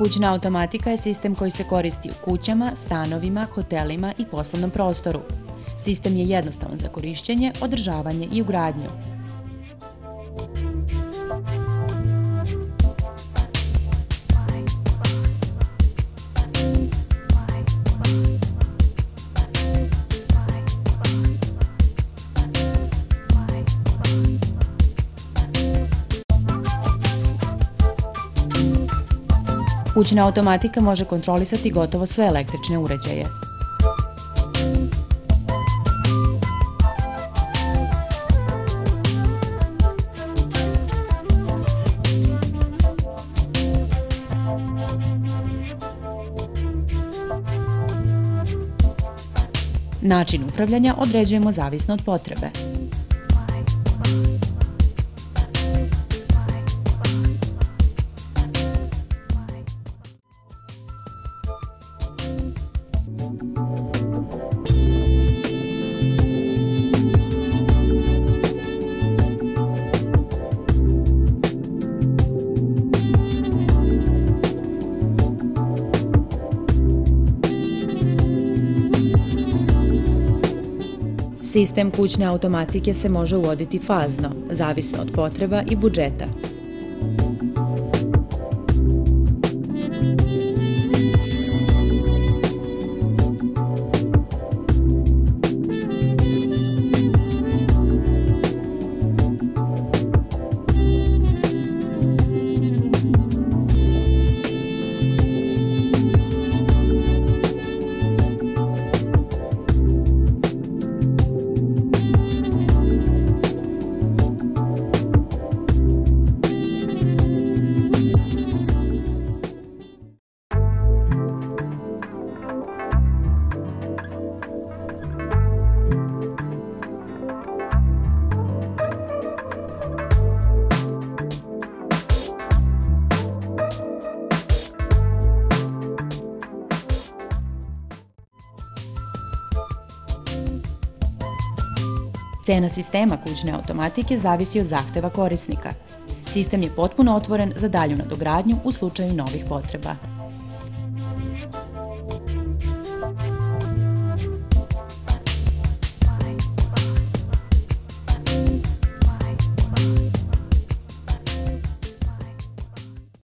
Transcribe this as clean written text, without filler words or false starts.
Kućna automatika je sistem koji se koristi u kućama, stanovima, hotelima i poslovnom prostoru. Sistem je jednostavan za korišćenje, održavanje i ugradnju. Kućna automatika može kontrolisati gotovo sve električne uređaje. Način upravljanja određujemo zavisno od potrebe. Sistem kućne automatike se može uvoditi fazno, zavisno od potreba i budžeta. Cena sistema kućne automatike zavisi od zahteva korisnika. Sistem je potpuno otvoren za dalju nadogradnju u slučaju novih potreba.